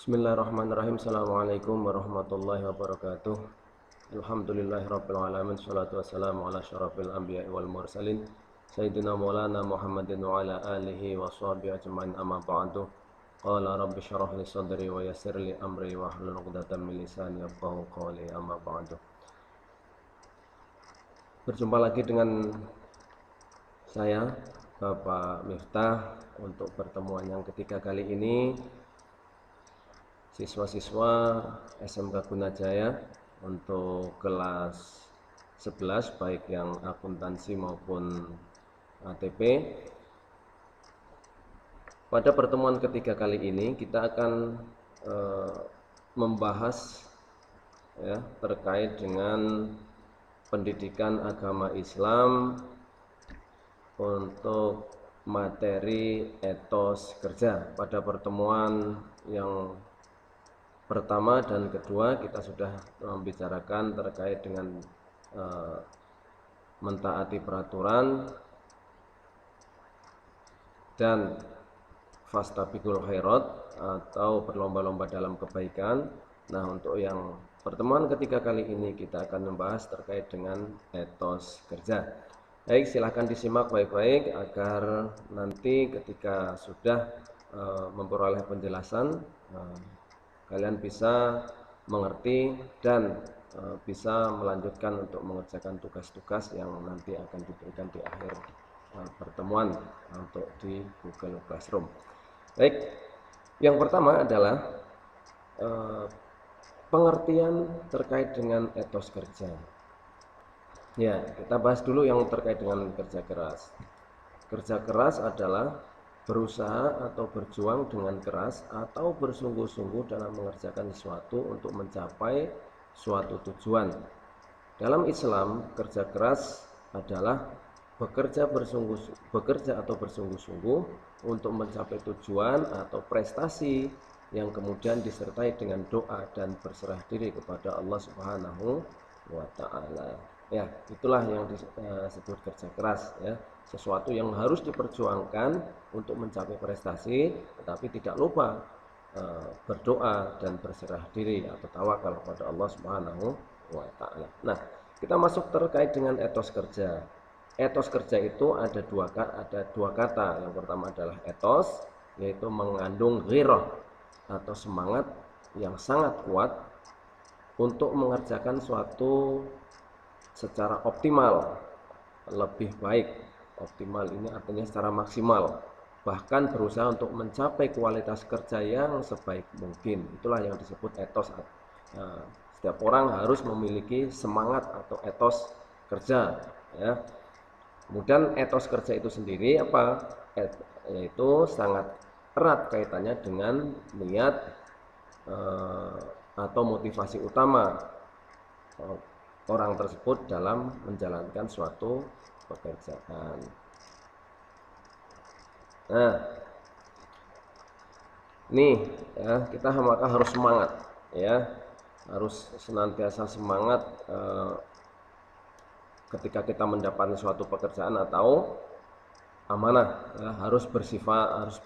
Bismillahirrahmanirrahim. Assalamualaikum warahmatullahi wabarakatuh. Alhamdulillahirabbil alamin. Shalatu wassalamu ala syarafil anbiya'i wal mursalin sayyidina maulana Muhammadin wa ala alihi wa sahbihi ajmain, amma ba'du. Qala rabbi syrah li sadri wa yassir li amri wa hlul 'uqdatam min lisani yafqahu qawli, amma ba'du. Berjumpa lagi dengan saya Bapak Miftah untuk pertemuan yang ketiga kali ini. Siswa-siswa SMK Gunajaya untuk kelas 11 baik yang akuntansi maupun ATP. Pada pertemuan ketiga kali ini kita akan membahas terkait dengan pendidikan agama Islam untuk materi etos kerja. Pada pertemuan yang pertama dan kedua kita sudah membicarakan terkait dengan mentaati peraturan dan fastabiqul khairat atau berlomba-lomba dalam kebaikan. Nah, untuk yang pertemuan ketiga kali ini kita akan membahas terkait dengan etos kerja. Baik, silahkan disimak baik-baik agar nanti ketika sudah memperoleh penjelasan kalian bisa mengerti dan bisa melanjutkan untuk mengerjakan tugas-tugas yang nanti akan diberikan di akhir pertemuan untuk di Google Classroom. Baik, yang pertama adalah pengertian terkait dengan etos kerja. Ya, kita bahas dulu yang terkait dengan kerja keras. Kerja keras adalah berusaha atau berjuang dengan keras atau bersungguh-sungguh dalam mengerjakan sesuatu untuk mencapai suatu tujuan. Dalam Islam, kerja keras adalah bekerja atau bersungguh-sungguh untuk mencapai tujuan atau prestasi yang kemudian disertai dengan doa dan berserah diri kepada Allah Subhanahu wa Ta'ala. Ya, itulah yang disebut kerja keras, ya. Sesuatu yang harus diperjuangkan untuk mencapai prestasi, tetapi tidak lupa berdoa dan berserah diri atau tawakal kepada Allah Subhanahu wa Ta'ala. Nah, kita masuk terkait dengan etos kerja. Etos kerja itu ada dua kata. Yang pertama adalah etos, yaitu mengandung ghirah atau semangat yang sangat kuat untuk mengerjakan suatu secara optimal, lebih baik. Optimal ini artinya secara maksimal, bahkan berusaha untuk mencapai kualitas kerja yang sebaik mungkin. Itulah yang disebut etos. Setiap orang harus memiliki semangat atau etos kerja, ya. Kemudian etos kerja itu sendiri apa? Yaitu sangat erat kaitannya dengan niat atau motivasi utama orang tersebut dalam menjalankan suatu pekerjaan. Nah, nih ya, kita maka harus semangat, ya, harus senantiasa semangat ketika kita mendapatkan suatu pekerjaan atau amanah, ya, harus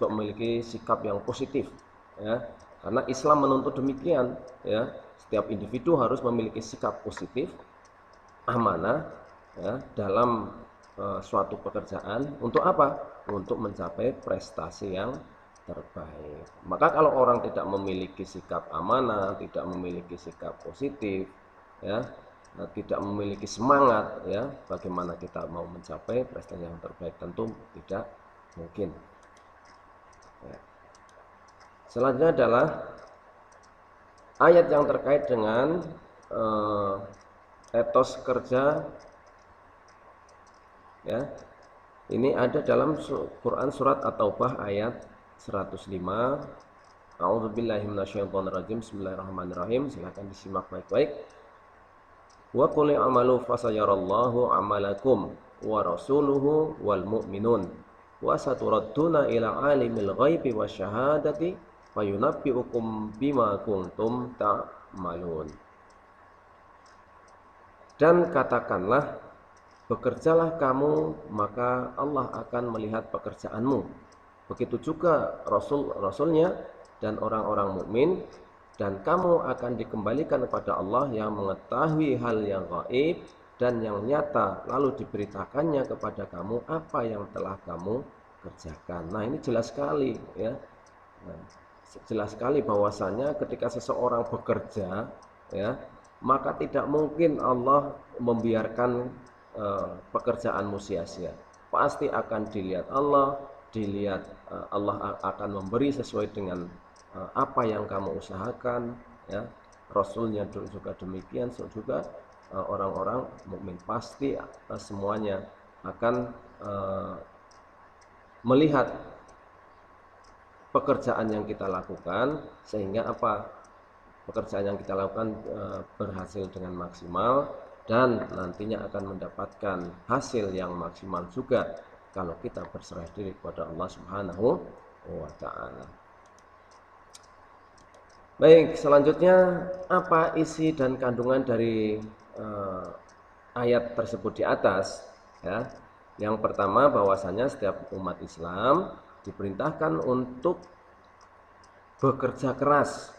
memiliki sikap yang positif, ya, karena Islam menuntut demikian, ya. Setiap individu harus memiliki sikap positif, amanah, ya, dalam suatu pekerjaan. Untuk apa? Untuk mencapai prestasi yang terbaik. Maka kalau orang tidak memiliki sikap amanah, tidak memiliki sikap positif, ya, tidak memiliki semangat, ya, bagaimana kita mau mencapai prestasi yang terbaik? Tentu tidak mungkin, ya. Selanjutnya adalah ayat yang terkait dengan etos kerja, ya. Ini ada dalam Quran surat At-Taubah ayat 105. A'udzubillahi minasyaitonirrajim. Bismillahirrahmanirrahim. Silakan disimak baik-baik. Wa qul i'malu fasayarallahu 'amalakum wa rasuluhu wal mu'minun wa saturadduna ila 'alimil ghaibi wasyahadati fayunabbi'ukum bima kuntum ta'malun. Dan katakanlah, bekerjalah kamu, maka Allah akan melihat pekerjaanmu. Begitu juga Rasul-Rasulnya, dan orang-orang mukmin, dan kamu akan dikembalikan kepada Allah yang mengetahui hal yang gaib dan yang nyata, lalu diberitakannya kepada kamu apa yang telah kamu kerjakan. Nah, ini jelas sekali ya. Nah, jelas sekali bahwasanya ketika seseorang bekerja ya, maka tidak mungkin Allah membiarkan pekerjaanmu sia-sia. Pasti akan dilihat Allah, Allah akan memberi sesuai dengan apa yang kamu usahakan ya. Rasulnya juga demikian, juga orang-orang mukmin pasti semuanya akan melihat pekerjaan yang kita lakukan, sehingga pekerjaan yang kita lakukan berhasil dengan maksimal, dan nantinya akan mendapatkan hasil yang maksimal juga kalau kita berserah diri kepada Allah Subhanahu wa Ta'ala. Baik, selanjutnya apa isi dan kandungan dari ayat tersebut di atas ya. Yang pertama, bahwasanya setiap umat Islam diperintahkan untuk bekerja keras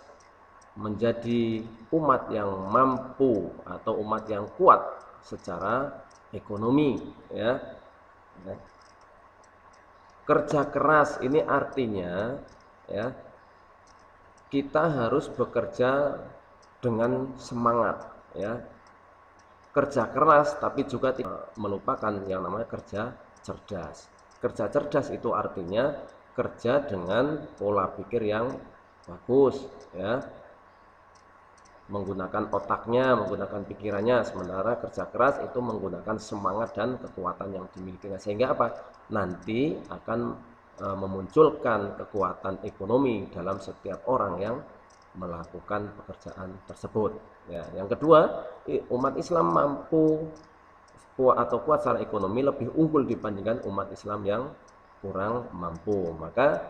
menjadi umat yang mampu atau umat yang kuat secara ekonomi ya. Kerja keras ini artinya ya, kita harus bekerja dengan semangat ya. Kerja keras tapi juga tidak melupakan yang namanya kerja cerdas. Kerja cerdas itu artinya kerja dengan pola pikir yang bagus ya, menggunakan otaknya, menggunakan pikirannya. Sementara kerja keras itu menggunakan semangat dan kekuatan yang dimilikinya, sehingga apa? Nanti akan memunculkan kekuatan ekonomi dalam setiap orang yang melakukan pekerjaan tersebut ya. Yang kedua, umat Islam mampu atau kuat secara ekonomi lebih unggul dibandingkan umat Islam yang kurang mampu. Maka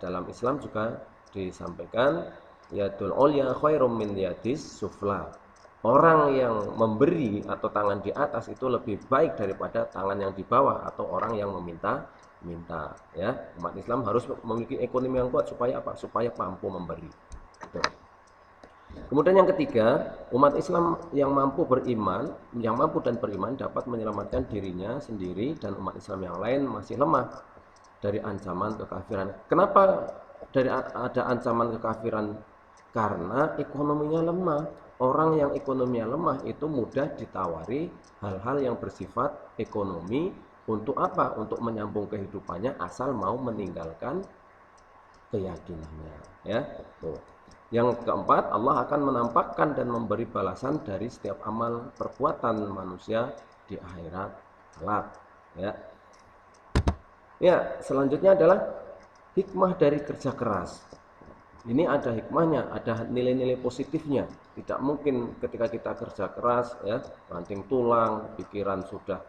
dalam Islam juga disampaikan yadul ulya khairum min yadis sufla. Orang yang memberi atau tangan di atas itu lebih baik daripada tangan yang di bawah atau orang yang meminta ya. Umat Islam harus memiliki ekonomi yang kuat supaya apa? Supaya mampu memberi. Kemudian yang ketiga, umat Islam yang mampu dan beriman dapat menyelamatkan dirinya sendiri dan umat Islam yang lain masih lemah dari ancaman kekafiran. Kenapa ada ancaman kekafiran? Karena ekonominya lemah. Orang yang ekonominya lemah itu mudah ditawari hal-hal yang bersifat ekonomi. Untuk apa? Untuk menyambung kehidupannya, asal mau meninggalkan keyakinannya ya. Tuh. Yang keempat, Allah akan menampakkan dan memberi balasan dari setiap amal perbuatan manusia di akhirat kelak ya. Ya, selanjutnya adalah hikmah dari kerja keras. Ini ada hikmahnya, ada nilai-nilai positifnya. Tidak mungkin ketika kita kerja keras ya, banting tulang, pikiran sudah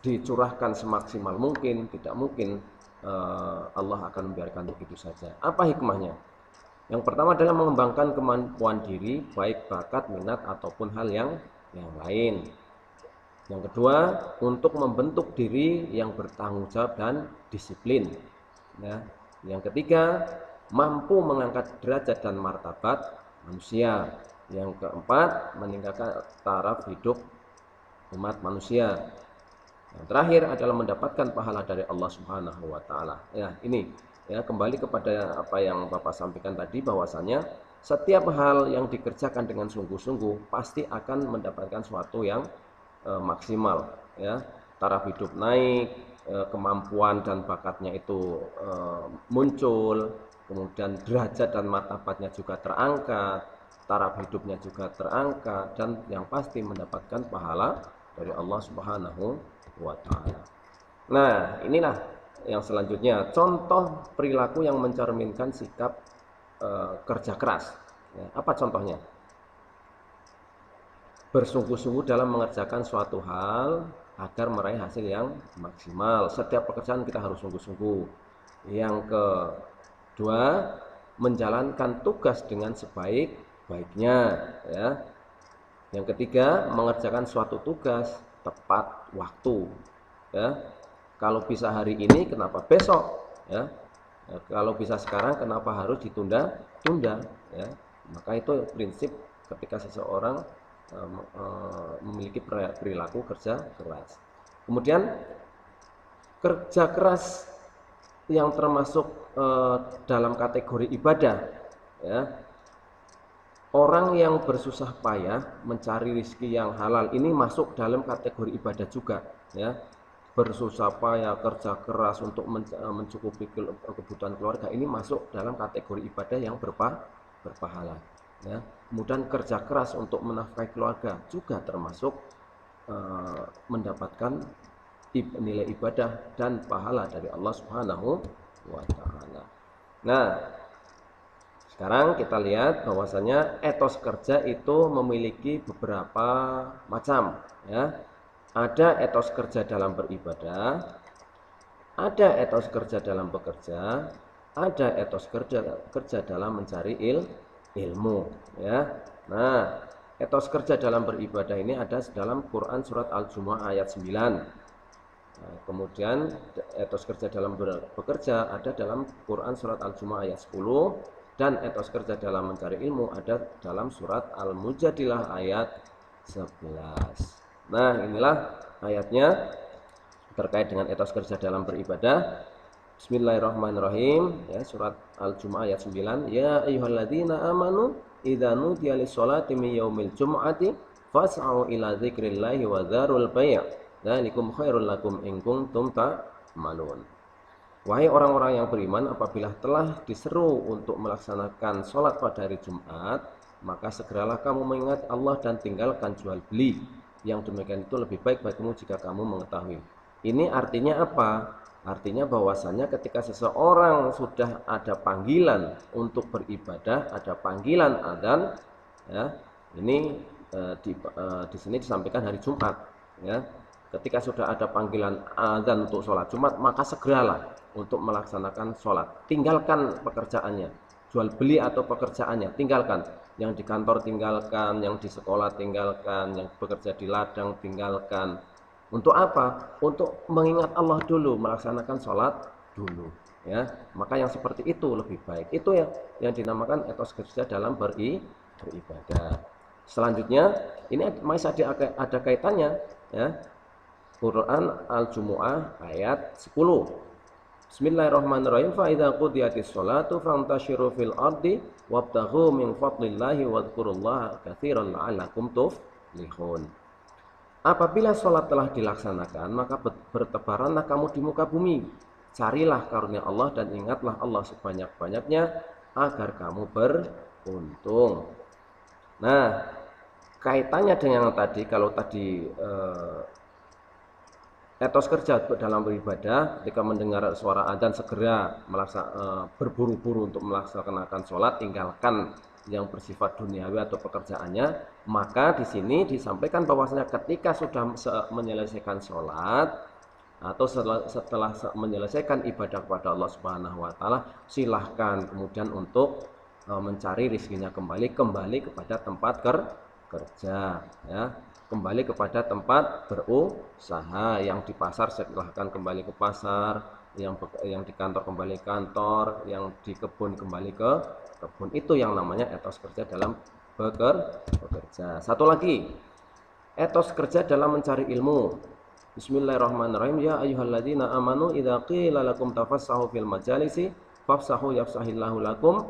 dicurahkan semaksimal mungkin, tidak mungkin Allah akan membiarkan begitu saja. Apa hikmahnya? Yang pertama adalah mengembangkan kemampuan diri, baik bakat, minat ataupun hal yang lain. Yang kedua, untuk membentuk diri yang bertanggung jawab dan disiplin ya. Yang ketiga, mampu mengangkat derajat dan martabat manusia. Yang keempat, meningkatkan taraf hidup umat manusia. Yang terakhir adalah mendapatkan pahala dari Allah Subhanahu wa Ta'ala. Ya, ini ya, kembali kepada apa yang Bapak sampaikan tadi, bahwasanya setiap hal yang dikerjakan dengan sungguh-sungguh pasti akan mendapatkan sesuatu yang maksimal ya. Taraf hidup naik, kemampuan dan bakatnya itu muncul, kemudian derajat dan martabatnya juga terangkat, taraf hidupnya juga terangkat, dan yang pasti mendapatkan pahala dari Allah Subhanahu wa Ta'ala. Nah, inilah yang selanjutnya, contoh perilaku yang mencerminkan sikap kerja keras ya. Apa contohnya? Bersungguh-sungguh dalam mengerjakan suatu hal agar meraih hasil yang maksimal. Setiap pekerjaan kita harus sungguh-sungguh. Yang kedua, menjalankan tugas dengan sebaik-baiknya ya. Yang ketiga, mengerjakan suatu tugas tepat waktu ya. Kalau bisa hari ini, kenapa besok ya? Kalau bisa sekarang, kenapa harus ditunda-tunda? Ya, maka itu prinsip ketika seseorang memiliki perilaku kerja keras. Kemudian kerja keras yang termasuk dalam kategori ibadah, ya. Orang yang bersusah payah mencari rezeki yang halal ini masuk dalam kategori ibadah juga, ya. Bersusah payah, kerja keras untuk mencukupi kebutuhan keluarga ini masuk dalam kategori ibadah yang berpahala, ya. Kemudian kerja keras untuk menafkahi keluarga juga termasuk mendapatkan nilai ibadah dan pahala dari Allah Subhanahu wa taala. Nah, sekarang kita lihat bahwasanya etos kerja itu memiliki beberapa macam, ya. Ada etos kerja dalam beribadah, ada etos kerja dalam bekerja, ada etos kerja dalam mencari ilmu, ya. Nah, etos kerja dalam beribadah ini ada dalam Quran surat Al-Jumu'ah ayat 9. Nah, kemudian etos kerja dalam bekerja ada dalam Quran surat Al-Jumu'ah ayat 10, dan etos kerja dalam mencari ilmu ada dalam surat Al-Mujadilah ayat 11. Nah, inilah ayatnya terkait dengan etos kerja dalam beribadah. Bismillahirrahmanirrahim, ya, surat Al-Jumu'ah ayat 9. Ya ayyuhalladzina amanu idza nudiya lis-sholati min yaumil jum'ati fas'au ila dzikrillahi wa dzarul bai'. Dzalikum khairul lakum in kuntum ta'malun. Wahai orang-orang yang beriman, apabila telah diseru untuk melaksanakan sholat pada hari Jumat, maka segeralah kamu mengingat Allah dan tinggalkan jual beli. Yang demikian itu lebih baik bagimu jika kamu mengetahui. Ini artinya apa? Artinya bahwasanya ketika seseorang sudah ada panggilan untuk beribadah, ada panggilan adzan, ya, ini di sini disampaikan hari Jumat, ya. Ketika sudah ada panggilan adzan untuk sholat Jumat, maka segeralah untuk melaksanakan sholat. Tinggalkan pekerjaannya, jual beli atau pekerjaannya, tinggalkan. Yang di kantor tinggalkan, yang di sekolah tinggalkan, yang bekerja di ladang tinggalkan. Untuk apa? Untuk mengingat Allah dulu, melaksanakan sholat dulu, ya. Maka yang seperti itu lebih baik. Itu yang dinamakan etos kerja dalam beribadah. Selanjutnya, ini masih ada kaitannya, ya. Quran Al-Jumu'ah ayat 10. Bismillahirrahmanirrahim. Fa idza qudiyatis sholatu fantashiru fil ardi wabtaghu min fadlillahi wadhkurullaha katsiran la'allakum tuflihun. Apabila sholat telah dilaksanakan, maka bertebaranlah kamu di muka bumi. Carilah karunia Allah dan ingatlah Allah sebanyak-banyaknya agar kamu beruntung. Nah, kaitannya dengan yang tadi, kalau tadi etos kerja dalam beribadah, ketika mendengar suara adzan segera berburu-buru untuk melaksanakan sholat, tinggalkan yang bersifat duniawi atau pekerjaannya. Maka di sini disampaikan bahwasanya ketika sudah menyelesaikan sholat atau setelah menyelesaikan ibadah kepada Allah Subhanahu wa taala, silahkan kemudian untuk mencari rezekinya kembali kepada tempat kerja, ya. Kembali kepada tempat berusaha. Yang di pasar silahkan kembali ke pasar, yang di kantor kembali ke kantor, yang di kebun kembali ke kebun. Itu yang namanya etos kerja dalam bekerja. Satu lagi, etos kerja dalam mencari ilmu. Bismillahirrahmanirrahim. Ya ayyuhalladzina amanu idza qila lakum tafassahu fil majalisi fafsahu yafsahillahu lakum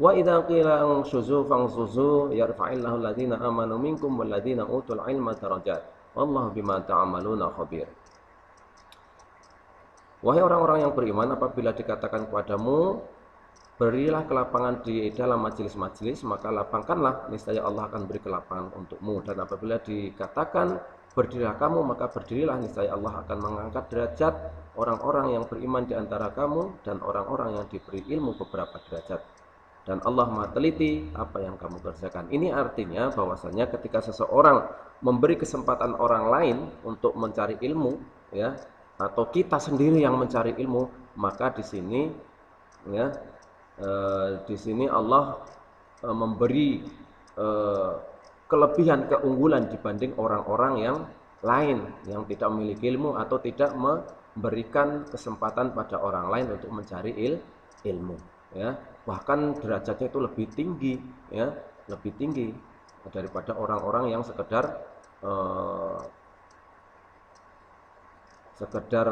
wa idza qila anshuzu fanshuzu yarfa'illahu alladzina amanu minkum walladzina utul ilma darajat wallahu bima ta'maluna khabir. Wahai orang-orang yang beriman, apabila dikatakan kepadamu berilah kelapangan di dalam majelis-majelis, maka lapangkanlah, niscaya Allah akan beri kelapangan untukmu. Dan apabila dikatakan berdirilah kamu, maka berdirilah, niscaya Allah akan mengangkat derajat orang-orang yang beriman di antara kamu dan orang-orang yang diberi ilmu beberapa derajat. Dan Allah Maha teliti apa yang kamu kerjakan. Ini artinya bahwasanya ketika seseorang memberi kesempatan orang lain untuk mencari ilmu, ya, atau kita sendiri yang mencari ilmu, maka di sini, ya, di sini Allah memberi kelebihan, keunggulan dibanding orang-orang yang lain yang tidak memiliki ilmu atau tidak memberikan kesempatan pada orang lain untuk mencari ilmu, ya. Bahkan derajatnya itu lebih tinggi, ya, lebih tinggi daripada orang-orang yang eh, sekedar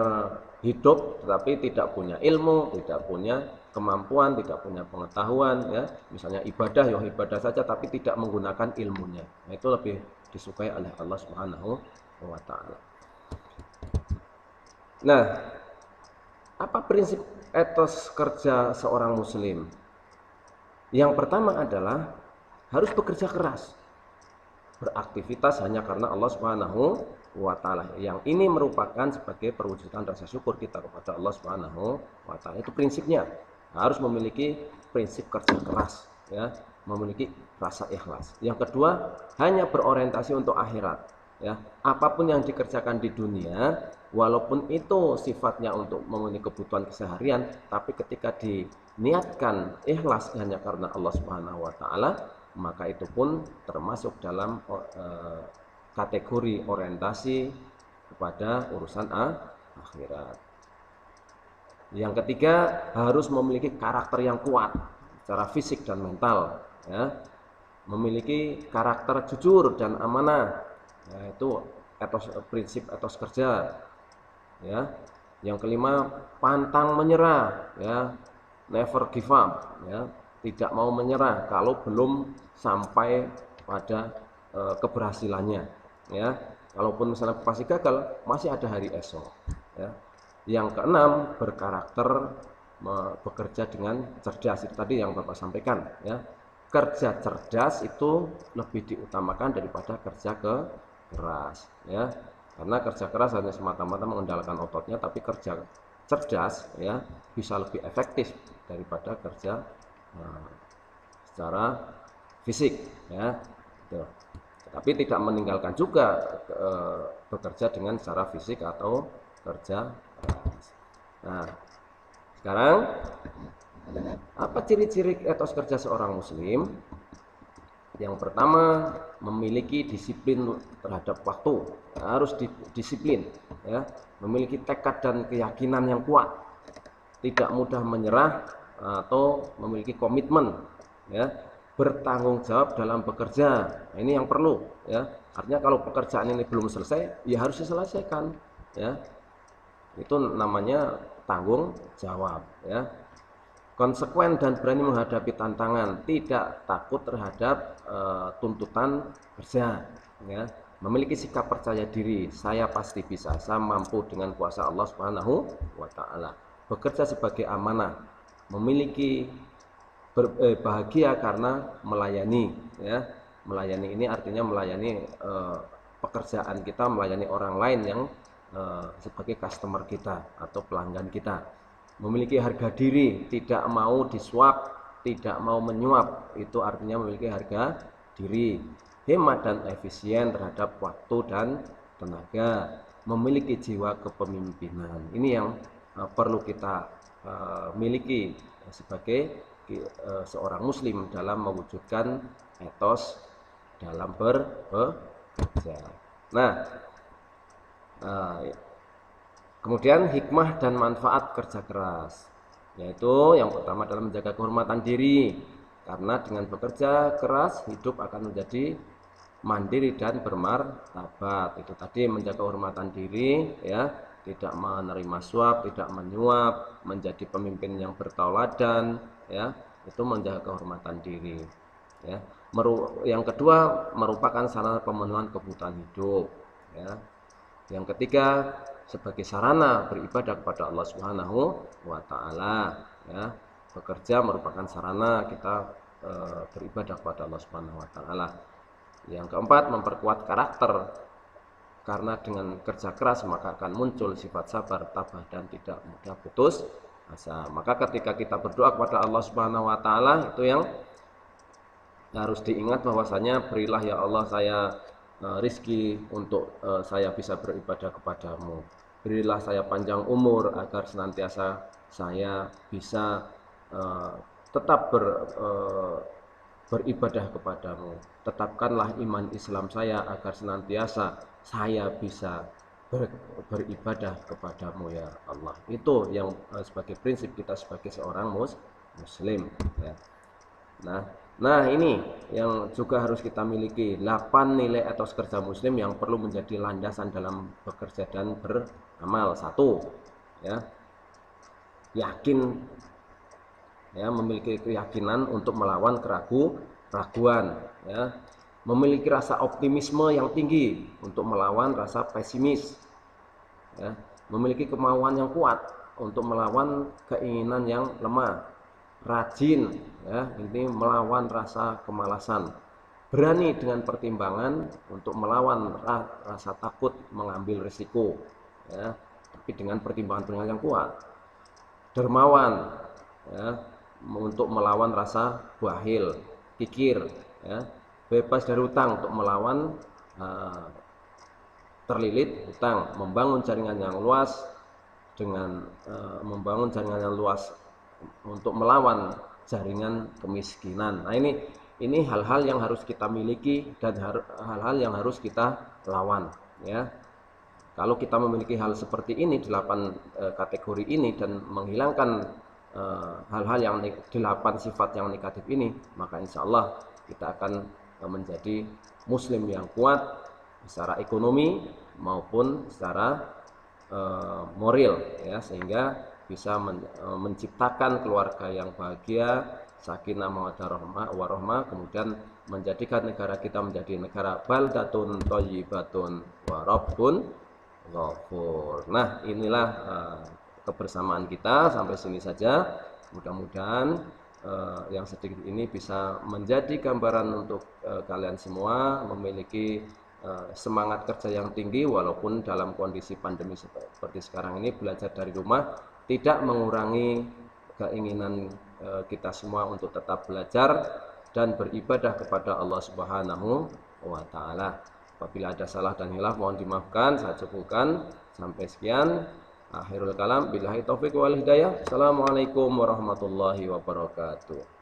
hidup tetapi tidak punya ilmu, tidak punya kemampuan, tidak punya pengetahuan, ya. Misalnya ibadah, ya ibadah saja tapi tidak menggunakan ilmunya. Nah, itu lebih disukai oleh Allah Subhanahu wa taala. Nah, apa prinsip etos kerja seorang muslim? Yang pertama adalah harus bekerja keras, beraktivitas hanya karena Allah Subhanahu wa taala. Yang ini merupakan sebagai perwujudan rasa syukur kita kepada Allah Subhanahu wa taala. Itu prinsipnya. Harus memiliki prinsip kerja keras, ya, memiliki rasa ikhlas. Yang kedua, hanya berorientasi untuk akhirat, ya. Apapun yang dikerjakan di dunia, walaupun itu sifatnya untuk memenuhi kebutuhan keseharian, tapi ketika diniatkan ikhlas hanya karena Allah Subhanahu wa taala, maka itu pun termasuk dalam kategori orientasi kepada urusan akhirat. Yang ketiga, harus memiliki karakter yang kuat secara fisik dan mental, ya. Memiliki karakter jujur dan amanah, yaitu prinsip etos kerja, ya. Yang kelima, pantang menyerah, ya, never give up, ya, tidak mau menyerah kalau belum sampai pada keberhasilannya, ya. Kalaupun misalnya pasti gagal, masih ada hari esok, ya. Yang keenam, berkarakter bekerja dengan cerdas. Itu tadi yang Bapak sampaikan, ya. Kerja cerdas itu lebih diutamakan daripada kerja keras, ya. Karena kerja keras hanya semata-mata mengandalkan ototnya, tapi kerja cerdas, ya, bisa lebih efektif daripada kerja secara fisik, ya. Tuh. Tapi tidak meninggalkan juga bekerja dengan secara fisik atau kerja keras. Nah, sekarang apa ciri-ciri etos kerja seorang muslim? Yang pertama, memiliki disiplin terhadap waktu. Harus disiplin, ya. Memiliki tekad dan keyakinan yang kuat. Tidak mudah menyerah atau memiliki komitmen, ya. Bertanggung jawab dalam bekerja. Nah, ini yang perlu, ya. Artinya kalau pekerjaan ini belum selesai, ya harus diselesaikan, ya. Itu namanya tanggung jawab, ya. Konsekuen dan berani menghadapi tantangan, tidak takut terhadap tuntutan kerja, ya. Memiliki sikap percaya diri, saya pasti bisa, saya mampu dengan kuasa Allah Subhanahu wa taala. Bekerja sebagai amanah, memiliki bahagia karena melayani, ya. Melayani ini artinya melayani pekerjaan kita, melayani orang lain yang sebagai customer kita atau pelanggan kita. Memiliki harga diri, tidak mau disuap, tidak mau menyuap, itu artinya memiliki harga diri. Hemat dan efisien terhadap waktu dan tenaga, memiliki jiwa kepemimpinan. Ini yang perlu kita miliki sebagai seorang muslim dalam mewujudkan etos dalam bekerja. Nah, kemudian hikmah dan manfaat kerja keras, yaitu yang pertama adalah menjaga kehormatan diri, karena dengan bekerja keras hidup akan menjadi mandiri dan bermartabat. Itu tadi menjaga kehormatan diri, ya, tidak menerima suap, tidak menyuap, menjadi pemimpin yang bertauladan, ya, itu menjaga kehormatan diri, ya. Yang kedua, merupakan sarana pemenuhan kebutuhan hidup, ya. Yang ketiga, sebagai sarana beribadah kepada Allah Subhanahu wa taala, ya. Bekerja merupakan sarana kita beribadah kepada Allah Subhanahu wa taala. Yang keempat, memperkuat karakter, karena dengan kerja keras maka akan muncul sifat sabar, tabah dan tidak mudah putus asa. Maka ketika kita berdoa kepada Allah Subhanahu wa taala, itu yang harus diingat bahwasanya, berilah ya Allah saya rizki untuk saya bisa beribadah kepadamu. Berilah saya panjang umur agar senantiasa saya bisa tetap beribadah kepadamu. Tetapkanlah iman Islam saya agar senantiasa saya bisa ber- beribadah kepadamu ya Allah. Itu yang sebagai prinsip kita sebagai seorang muslim ya. Nah ini yang juga harus kita miliki, 8 nilai etos kerja muslim yang perlu menjadi landasan dalam bekerja dan beramal. Satu, ya, yakin, ya, memiliki keyakinan untuk melawan keraguan, ya, memiliki rasa optimisme yang tinggi untuk melawan rasa pesimis, ya, memiliki kemauan yang kuat untuk melawan keinginan yang lemah, rajin, ya, ini melawan rasa kemalasan, berani dengan pertimbangan untuk melawan rasa takut mengambil risiko, ya, tapi dengan pertimbangan-pertimbangan yang kuat, dermawan, ya, untuk melawan rasa bahil, kikir, ya, bebas dari hutang untuk melawan terlilit hutang, membangun jaringan yang luas dengan membangun jaringan yang luas untuk melawan jaringan kemiskinan. Nah ini hal-hal yang harus kita miliki dan hal-hal yang harus kita lawan, ya. Kalau kita memiliki hal seperti ini, 8 kategori ini, dan menghilangkan hal-hal yang 8 sifat yang negatif ini, maka insya Allah kita akan menjadi muslim yang kuat secara ekonomi maupun secara moral, ya, sehingga bisa menciptakan keluarga yang bahagia, sakinah mawaddah warahmah, kemudian menjadikan negara kita menjadi negara baldatun thayyibatun wa rabbun ghafur. Nah, inilah kebersamaan kita sampai sini saja. Mudah-mudahan yang sedikit ini bisa menjadi gambaran untuk kalian semua memiliki semangat kerja yang tinggi walaupun dalam kondisi pandemi seperti sekarang ini. Belajar dari rumah tidak mengurangi keinginan kita semua untuk tetap belajar dan beribadah kepada Allah Subhanahu wa taala. Apabila ada salah dan hilaf mohon dimaafkan, saya cukupkan sampai sekian. Akhirul kalam, billahi taufiq wal hidayah. Assalamualaikum warahmatullahi wabarakatuh.